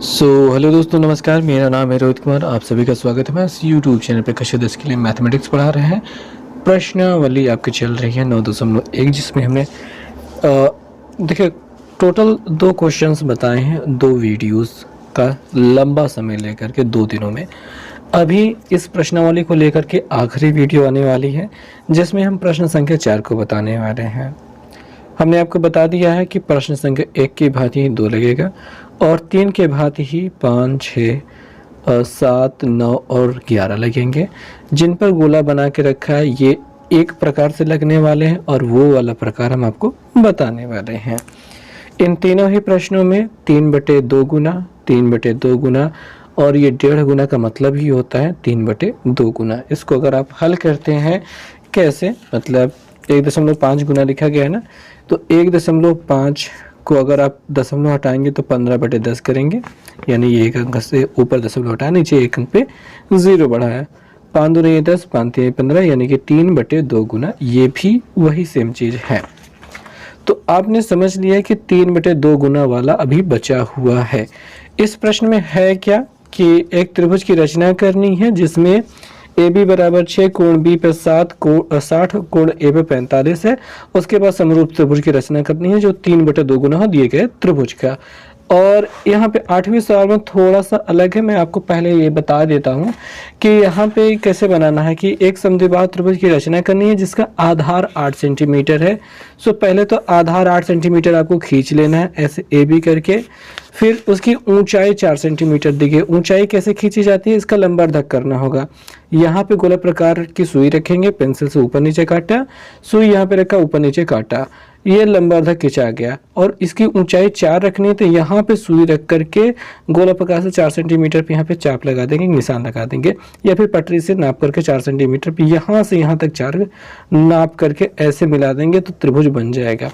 Hello दोस्तों, नमस्कार। मेरा नाम है रोहित कुमार। आप सभी का स्वागत है। मैं इस यूट्यूब चैनल पर कक्षा 10 के लिए मैथमेटिक्स पढ़ा रहे हैं। प्रश्नावली आपकी चल रही है 9.1, जिसमें हमने देखिए टोटल 2 क्वेश्चंस बताए हैं 2 वीडियोस का लंबा समय लेकर के 2 दिनों में। अभी इस प्रश्नावली को लेकर के आखिरी वीडियो आने वाली है, जिसमें हम प्रश्न संख्या 4 को बताने वाले हैं। हमने आपको बता दिया है कि प्रश्न संख्या 1 की भांति ही 2 लगेगा और 3 के भांति ही 5, 6, 7, 9 और 11 लगेंगे। जिन पर गोला बना के रखा है ये एक प्रकार से लगने वाले हैं और वो वाला प्रकार हम आपको बताने वाले हैं। इन तीनों ही प्रश्नों में 3/2 गुना, 3/2 गुना और ये 1.5 गुना का मतलब ही होता है 3/2 गुना। इसको अगर आप हल करते हैं कैसे, मतलब 1.5 गुना लिखा गया है ना, तो 1.5 को अगर आप दशमलव हटाएंगे तो 15/10 करेंगे, यानी ये एक अंक से ऊपर दशमलव हटाया, नीचे एक अंक पे 0 बढ़ाया। 5 दूनी 10, 5 3 15, यानी कि 3/2 गुना। ये भी वही सेम चीज है। तो आपने समझ लिया कि 3/2 गुना वाला अभी बचा हुआ है। इस प्रश्न में है क्या कि एक त्रिभुज की रचना करनी है जिसमें AB बराबर 6, कोण B पे 60, कोण A पे 45 है। उसके बाद समरूप त्रिभुज की रचना करनी है जो 3/2 गुना हो दिए गए त्रिभुज का। और यहाँ पे 8वें सवाल में थोड़ा सा अलग है, मैं आपको पहले ये बता देता हूँ कि यहाँ पे कैसे बनाना है कि एक समद्विबाहु त्रिभुज की रचना करनी है जिसका आधार 8 सेंटीमीटर है। सो पहले तो आधार 8 सेंटीमीटर आपको खींच लेना है ऐसे AB करके, फिर उसकी ऊंचाई 4 सेंटीमीटर दी गई। ऊंचाई कैसे खींची जाती है, इसका लंबार्धक करना होगा। यहाँ पे गोला प्रकार की सुई रखेंगे, पेंसिल से ऊपर नीचे काटा, सुई यहाँ पे रखा, ऊपर नीचे काटा, ये लंबार्धक खींचा गया। और इसकी ऊंचाई 4 रखनी है तो यहाँ पे सुई रख करके गोला प्रकार से 4 सेंटीमीटर पे यहाँ पे चाप लगा देंगे, निशान लगा देंगे, या फिर पटरी से नाप करके 4 सेंटीमीटर पे यहाँ से यहाँ तक 4 नाप करके ऐसे मिला देंगे तो त्रिभुज बन जाएगा।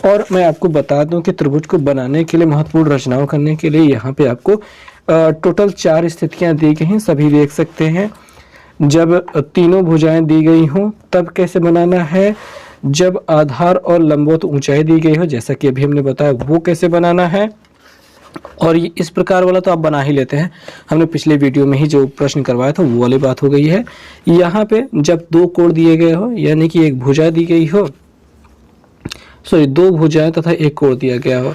और मैं आपको बता दूं कि त्रिभुज को बनाने के लिए, महत्वपूर्ण रचनाओं करने के लिए यहाँ पे आपको टोटल 4 स्थितियां दी गई हैं, सभी देख सकते हैं। जब तीनों भुजाएं दी गई हों तब कैसे बनाना है, जब आधार और लंबवत ऊंचाई दी गई हो जैसा कि अभी हमने बताया वो कैसे बनाना है। और ये इस प्रकार वाला तो आप बना ही लेते हैं, हमने पिछले वीडियो में ही जो प्रश्न करवाया था वो वाली बात हो गई है। यहाँ पे जब 2 कोण दिए गए हो, यानी कि एक भुजा दी गई हो, सॉरी 2 भुजाएं तथा एक कोण दिया गया हो।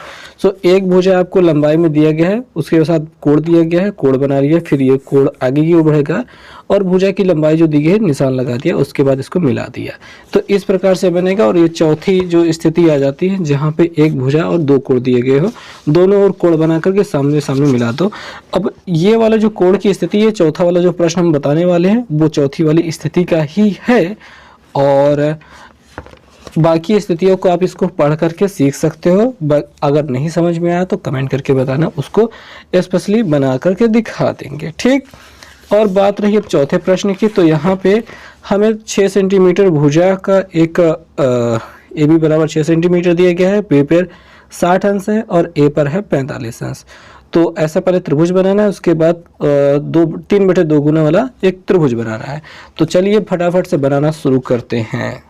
एक भुजा आपको लंबाई में दिया गया है, उसके साथ कोण दिया गया है, कोण बना लिया, फिर ये कोण आगे की ओर बढ़ेगा और भुजा की लंबाई जो दी गई है निशान लगा दिया, उसके बाद इसको मिला दिया, तो इस प्रकार से बनेगा। और ये चौथी जो स्थिति आ जाती है जहाँ पे एक भुजा और 2 कोण दिए गए हो, दोनों ओर कोण बना करके सामने सामने मिला दो। अब ये वाला जो कोण की स्थिति है, चौथा वाला जो प्रश्न हम बताने वाले हैं वो चौथी वाली स्थिति का ही है। और बाकी स्थितियों को आप इसको पढ़ करके सीख सकते हो। अगर नहीं समझ में आया तो कमेंट करके बताना, उसको स्पेशली बना करके दिखा देंगे, ठीक। और बात रही अब चौथे प्रश्न की, तो यहाँ पे हमें 6 सेंटीमीटर भुजा का एक AB बराबर 6 सेंटीमीटर दिया गया है, B पर 60 अंश है और A पर है 45 अंश। तो ऐसा पहले त्रिभुज बनाना है, उसके बाद 3/2 गुना वाला एक त्रिभुज बनाना है। तो चलिए फटाफट से बनाना शुरू करते हैं।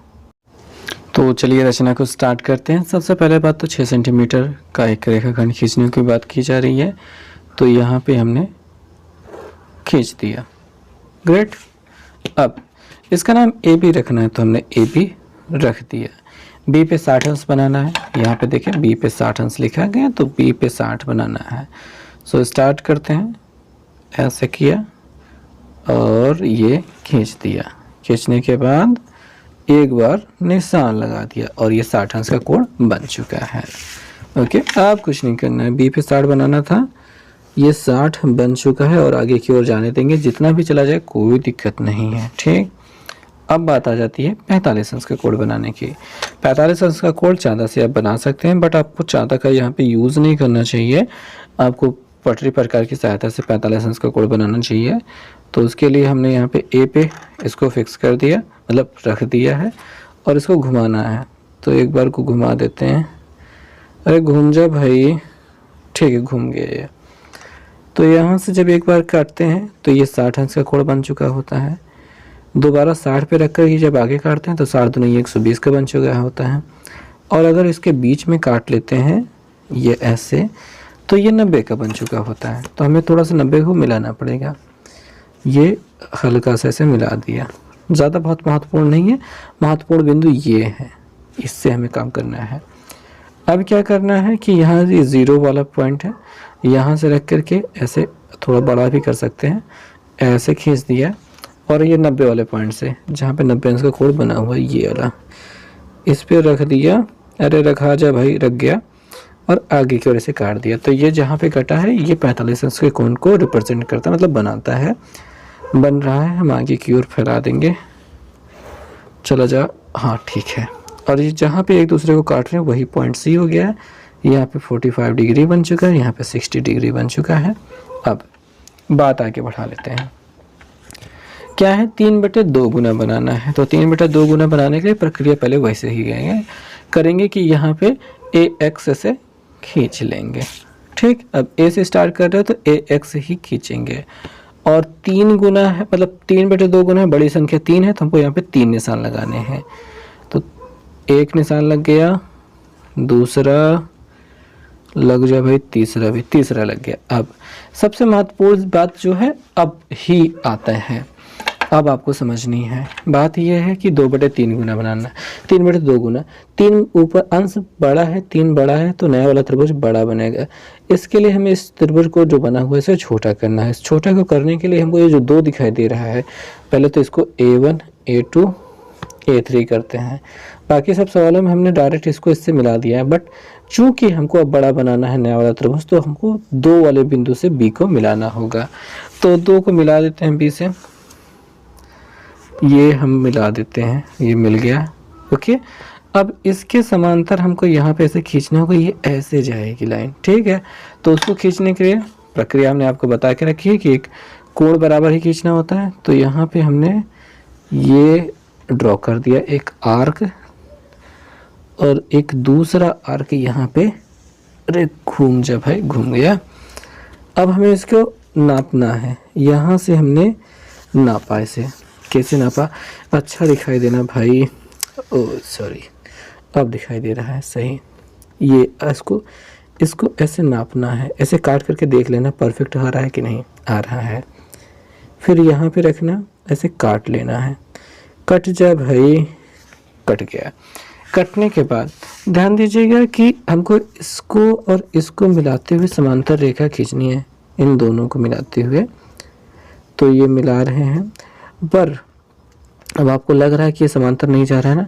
तो चलिए रचना को स्टार्ट करते हैं। सबसे पहले बात तो 6 सेंटीमीटर का एक रेखाखंड खींचने की बात की जा रही है, तो यहाँ पे हमने खींच दिया, ग्रेट। अब इसका नाम AB रखना है तो हमने AB रख दिया। B पे 60 अंश बनाना है, यहाँ पे देखें B पे 60 अंश लिखा गया तो B पे 60 बनाना है। सो स्टार्ट करते हैं, ऐसे किया और ये खींच दिया। खींचने के बाद एक बार निशान लगा दिया और ये 60 अंश का कोण बन चुका है। ओके, अब कुछ नहीं करना है, B पे 60 बनाना था, ये 60 बन चुका है और आगे की ओर जाने देंगे, जितना भी चला जाए कोई दिक्कत नहीं है, ठीक। अब बात आ जाती है 45 अंश का कोण बनाने की। 45 अंश का कोण चांदा से आप बना सकते हैं, बट आपको चांदा का यहाँ पे यूज़ नहीं करना चाहिए, आपको पटरी प्रकार की सहायता से 45 अंश का कोण बनाना चाहिए। तो उसके लिए हमने यहाँ पे A पे इसको फिक्स कर दिया, मतलब रख दिया है, और इसको घुमाना है। तो एक बार को घुमा देते हैं, अरे घूम जा भाई, ठीक है घूम गया ये। तो यहाँ से जब एक बार काटते हैं तो ये 60 अंश का कोण बन चुका होता है। दोबारा 60 पे रख कर ही जब आगे काटते हैं तो 60 दूनी 120 का बन चुका होता है। और अगर इसके बीच में काट लेते हैं ये ऐसे, तो ये 90 का बन चुका होता है। तो हमें थोड़ा सा 90 को मिलाना पड़ेगा। ये हल्का सा ऐसे मिला दिया, ज़्यादा बहुत महत्वपूर्ण नहीं है, महत्वपूर्ण बिंदु ये है, इससे हमें काम करना है। अब क्या करना है कि यहाँ ये 0 वाला पॉइंट है, यहाँ से रख करके ऐसे थोड़ा बड़ा भी कर सकते हैं, ऐसे खींच दिया और ये 90 वाले पॉइंट से जहाँ पे 90 अंश का कोण बना हुआ है ये वाला, इस पे रख दिया। अरे रखा जा भाई, रख गया और आगे की ओर से काट दिया। तो ये जहाँ पे कटा है ये 45 अंश के कोण को रिप्रेजेंट करता है, मतलब बनाता है, बन रहा है। हम आगे की ओर फैला देंगे, चला जा, हाँ ठीक है। और ये जहाँ पे एक दूसरे को काट रहे हैं वही पॉइंट सी हो गया है। यहाँ पे 45 डिग्री बन चुका है, यहाँ पे 60 डिग्री बन चुका है। अब बात आगे बढ़ा लेते हैं। क्या है, 3/2 गुना बनाना है। तो 3/2 गुना बनाने के लिए प्रक्रिया पहले वैसे ही करेंगे कि यहाँ पे ax से खींच लेंगे। ठीक, अब a से स्टार्ट कर रहे हो तो ax ही खींचेंगे। और 3 गुना है, मतलब 3/2 गुना है, बड़ी संख्या 3 है, तो हमको यहाँ पे 3 निशान लगाने हैं। तो एक निशान लग गया, दूसरा लग जा भाई, तीसरा लग गया। अब सबसे महत्वपूर्ण बात जो है अब ही आता है, अब आपको समझनी है। बात यह है कि 2/3 गुना बनाना है। 3/2 गुना, 3 ऊपर अंश बड़ा है, 3 बड़ा है, तो नया वाला त्रिभुज बड़ा बनेगा। इसके लिए हमें इस त्रिभुज को जो बना हुआ है इसे छोटा करना है। इस छोटा को करने के लिए हमको ये जो 2 दिखाई दे रहा है, पहले तो इसको A1 A2 A3 करते हैं। बाकी सब सवालों में हमने डायरेक्ट इसको इससे मिला दिया है, बट चूंकि हमको अब बड़ा बनाना है नया वाला त्रिभुज, तो हमको 2 वाले बिंदु से B को मिलाना होगा। तो 2 को मिला देते हैं B से, ये हम मिला देते हैं, ये मिल गया। ओके, अब इसके समांतर हमको यहाँ पे ऐसे खींचना होगा, ये ऐसे जाएगी लाइन। ठीक है, तो उसको खींचने के लिए प्रक्रिया हमने आपको बता के रखी है कि एक कोण बराबर ही खींचना होता है। तो यहाँ पे हमने ये ड्रॉ कर दिया, एक आर्क, और एक दूसरा आर्क यहाँ पे, अरे घूम जा भाई, घूम गया। अब हमें इसको नापना है, यहाँ से हमने नापा, इसे कैसे नापा, अच्छा दिखाई देना भाई, ओ सॉरी, अब दिखाई दे रहा है सही। ये इसको ऐसे नापना है, ऐसे काट करके देख लेना परफेक्ट आ रहा है कि नहीं आ रहा है। फिर यहाँ पे रखना, ऐसे काट लेना है, कट जा भाई, कट गया। कटने के बाद ध्यान दीजिएगा कि हमको इसको और इसको मिलाते हुए समांतर रेखा खींचनी है, इन दोनों को मिलाते हुए। तो ये मिला रहे हैं, पर अब आपको लग रहा है कि ये समांतर नहीं जा रहा है ना,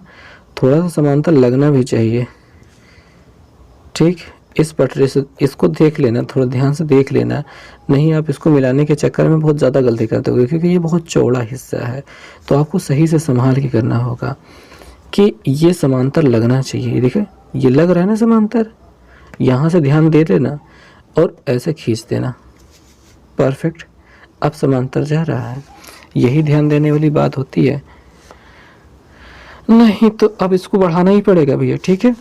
थोड़ा सा समांतर लगना भी चाहिए। ठीक, इस पटरी से इसको देख लेना, थोड़ा ध्यान से देख लेना, नहीं आप इसको मिलाने के चक्कर में बहुत ज़्यादा गलती करते हो, क्योंकि ये बहुत चौड़ा हिस्सा है। तो आपको सही से संभाल के करना होगा कि ये समांतर लगना चाहिए। देखिए ये लग रहा है ना समांतर, यहाँ से ध्यान दे देना और ऐसे खींच देना, परफेक्ट। अब समांतर जा रहा है, यही ध्यान देने वाली बात होती है। नहीं तो अब इसको बढ़ाना ही पड़ेगा भैया, ठीक है,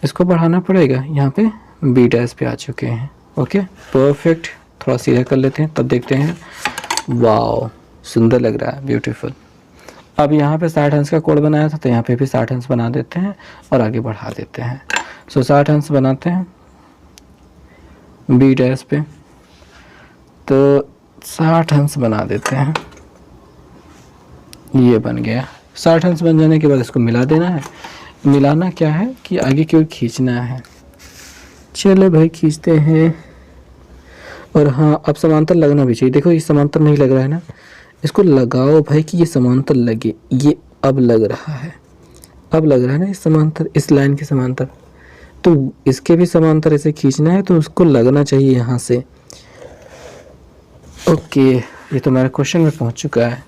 इसको बढ़ाना पड़ेगा। यहाँ पे B' पे आ चुके हैं। ओके परफेक्ट, थोड़ा सीधा कर लेते हैं, तब देखते हैं। वाओ, सुंदर लग रहा है, ब्यूटीफुल। अब यहाँ पे 60 अंश का कोण बनाया था, तो यहाँ पे भी 60 अंश बना देते हैं और आगे बढ़ा देते हैं। सो 60 अंश बनाते हैं B' पे, तो 60 अंश बना देते हैं, ये बन गया। 60 अंश बन जाने के बाद इसको मिला देना है। मिलाना क्या है कि आगे की ओर खींचना है। चलो भाई खींचते हैं, और हाँ अब समांतर लगना भी चाहिए। देखो ये समांतर नहीं लग रहा है ना, इसको लगाओ भाई कि ये समांतर लगे। ये अब लग रहा है, अब लग रहा है ना इस समांतर, इस लाइन के समांतर। तो इसके भी समांतर ऐसे खींचना है, तो उसको लगना चाहिए यहाँ से। ओके, ये तो मेरा क्वेश्चन में पहुँच चुका है।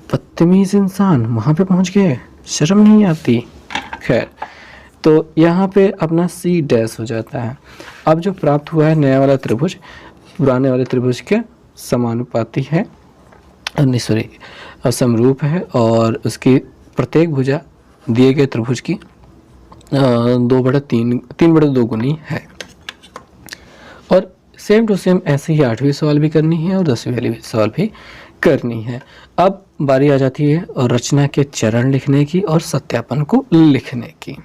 बदतमीज इंसान वहाँ पे पहुँच गए, शर्म नहीं आती। खैर, तो यहाँ पे अपना C' हो जाता है। अब जो प्राप्त हुआ है नया वाला त्रिभुज पुराने वाले त्रिभुज के समानुपाती है, नहीं सॉरी समरूप है, और उसकी प्रत्येक भुजा दिए गए त्रिभुज की 3/2 गुनी है। और सेम टू सेम ऐसे ही 8वीं सवाल भी करनी है और 10वीं वाली सवाल भी करनी है। अब बारी आ जाती है और रचना के चरण लिखने की और सत्यापन को लिखने की।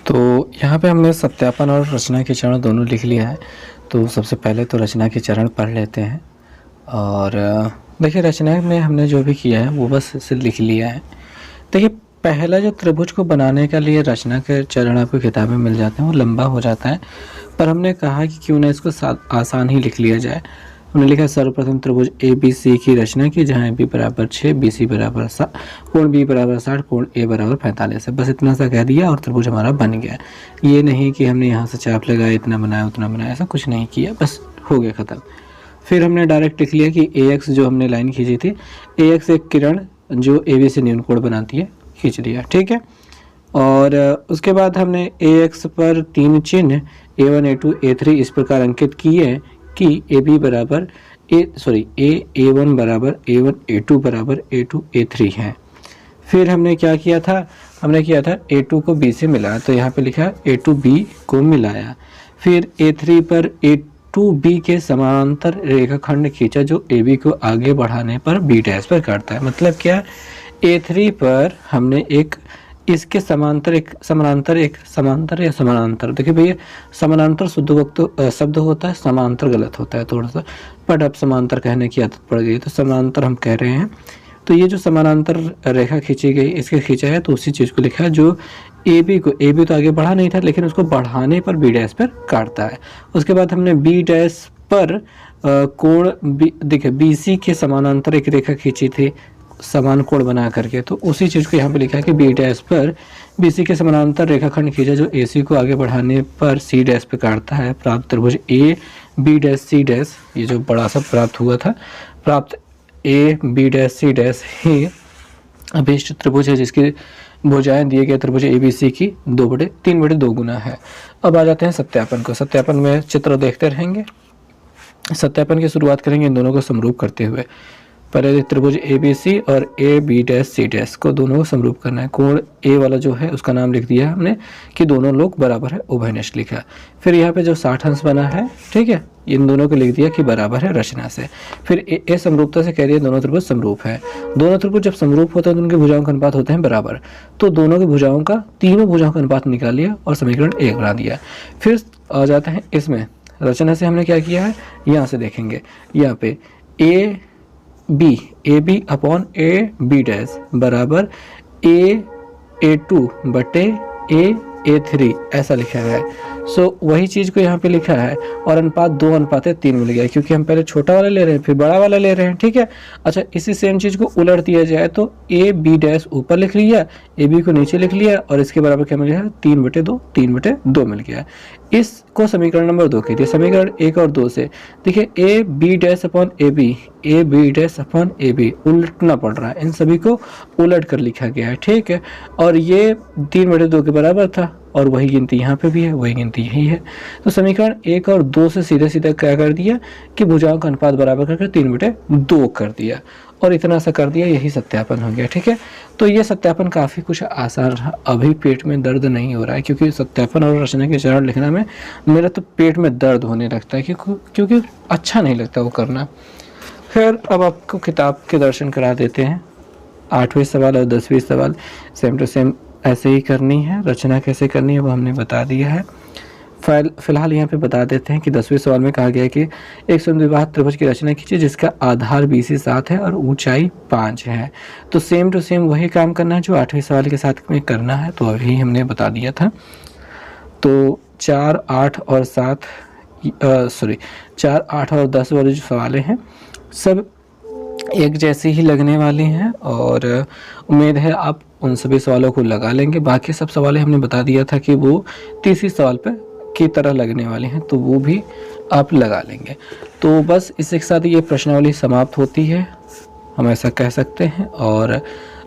तो यहाँ पे हमने सत्यापन और रचना के चरण दोनों लिख लिया है। तो सबसे पहले तो रचना के चरण पढ़ लेते हैं। और देखिए रचना में हमने जो भी किया है वो बस इसे लिख लिया है। देखिए पहला जो त्रिभुज को बनाने के लिए रचना के चरण आपको किताबें मिल जाते हैं, वो लंबा हो जाता है, पर हमने कहा कि क्यों ना इसको आसान ही लिख लिया जाए। हमने लिखा सर्वप्रथम त्रिभुज ए बी सी की रचना की, जहाँ ए बी बराबर 6, बी सी बराबर 7, कोण बी बराबर 60, कोण ए बराबर 45 है। बस इतना सा कह दिया और त्रिभुज हमारा बन गया। ये नहीं कि हमने यहाँ से चाप लगाया, इतना बनाया उतना बनाया, ऐसा कुछ नहीं किया, बस हो गया ख़त्म। फिर हमने डायरेक्ट लिख लिया कि ए एक्स जो हमने लाइन खींची थी, ए एक्स एक किरण जो ए बी से न्यून कोण बनाती है, खींच दिया, ठीक है। और उसके बाद हमने ए एक्स पर 3 चिन्ह A1 A2 A3 इस प्रकार अंकित किए कि ए बी बराबर A1 बराबर A1 A2 बराबर A2 A3 है। फिर हमने क्या किया था, हमने किया था A2 को B से मिलाया, तो यहाँ पे लिखा A2 B को मिलाया। फिर A3 पर A2B के समानांतर रेखाखंड खींचा जो AB को आगे बढ़ाने पर B डैश पर काटता है। मतलब क्या, A3 पर हमने एक इसके समांतर या समानांतर, देखिए भैया समानांतर शुद्ध वक्त शब्द होता है, समांतर गलत होता है थोड़ा सा, बट अब समांतर कहने की आदत पड़ गई तो समानांतर हम कह रहे हैं। तो ये जो समानांतर रेखा खींची गई, इसके खींचा है, तो उसी चीज़ को लिखा है जो ए बी तो आगे बढ़ा नहीं था, लेकिन उसको बढ़ाने पर बी डैश पर काटता है। उसके बाद हमने बी डैश पर कोण देखिए बी सी के समानांतर एक रेखा खींची थी समान कोण बना करके, तो उसी चीज़ को यहाँ पे लिखा है कि बी डैश पर BC के समानांतर रेखाखंड खींचा जो AC को आगे बढ़ाने पर C डैश पे काटता है। प्राप्त त्रिभुज A B dash C dash, ये जो बड़ा सा प्राप्त हुआ था, प्राप्त A B dash C dash ही अभीष्ट त्रिभुज है, जिसकी भुजाएं दिए गए त्रिभुज ABC की 3/2 गुना है। अब आ जाते हैं सत्यापन को। सत्यापन में चित्र देखते रहेंगे। सत्यापन की शुरुआत करेंगे इन दोनों को समरूप करते हुए। पहले त्रिभुज ABC और AB डैश C डैश को दोनों को समरूप करना है। कोण A वाला जो है उसका नाम लिख दिया हमने कि दोनों लोग बराबर है, उभयनिष्ठ लिखा। फिर यहाँ पे जो 60 अंश बना है, ठीक है, इन दोनों को लिख दिया कि बराबर है रचना से। फिर ए समरूपता से कह दिया दोनों त्रिभुज समरूप है। दोनों त्रिभुज जब समरूप होते हैं तो उनके भुजाओं का अनुपात होते हैं बराबर, तो दोनों की भुजाओं का, तीनों भुजाओं का अनुपात निकाल लिया और समीकरण 1 बना दिया। फिर आ जाते हैं इसमें रचना से हमने क्या किया है, यहाँ से देखेंगे, यहाँ पे A B upon A B dash बराबर A2 बटे A3 ऐसा लिखा है। सो वही चीज़ को यहाँ पे लिखा है और अनुपात 2:3 मिल गया, क्योंकि हम पहले छोटा वाला ले रहे हैं फिर बड़ा वाला ले रहे हैं, ठीक है। अच्छा, इसी सेम चीज़ को उलट दिया जाए तो A B डैश ऊपर लिख लिया, A B को नीचे लिख लिया और इसके बराबर क्या मिल गया, 3/2 मिल गया। इसको समीकरण नंबर 2 कीजिए। समीकरण 1 और 2 से देखिए A B dash upon A B dash upon A B उलटना पड़ रहा है, इन सभी को उलट कर लिखा गया है, ठीक है। और ये 3/2 के बराबर था और वही गिनती यहाँ पे भी है, वही गिनती यही है। तो समीकरण 1 और 2 से सीधे सीधे क्या कर दिया कि भुजाओं का अनुपात बराबर करके 3/2 कर दिया और इतना सा कर दिया, यही सत्यापन हो गया, ठीक है। तो ये सत्यापन काफ़ी कुछ आसान रहा। अभी पेट में दर्द नहीं हो रहा है, क्योंकि सत्यापन और रचना के चरण लिखना में मेरा तो पेट में दर्द होने लगता है, क्योंकि अच्छा नहीं लगता वो करना। खैर, अब आपको किताब के दर्शन करा देते हैं। 8वें सवाल और 10वें सवाल सेम टू सेम ऐसे ही करनी है। रचना कैसे करनी है वो हमने बता दिया है। फिलहाल यहाँ पे बता देते हैं कि 10वें सवाल में कहा गया है कि एक समद्विबाहु त्रिभुज की रचना कीजिए जिसका आधार BC 7 है और ऊंचाई 5 है। तो सेम टू सेम वही काम करना है जो 8वें सवाल के साथ में करना है, तो अभी हमने बता दिया था। तो 4, 8 और 10 वाले जो सवाल हैं सब एक जैसे ही लगने वाले हैं और उम्मीद है आप उन सभी सवालों को लगा लेंगे। बाकी सब सवाल हमने बता दिया था कि वो तीसरी सवाल पे की तरह लगने वाले हैं, तो वो भी आप लगा लेंगे। तो बस इसी के साथ ये प्रश्नावली समाप्त होती है, हम ऐसा कह सकते हैं, और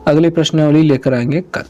अगली प्रश्नावली लेकर आएंगे कल।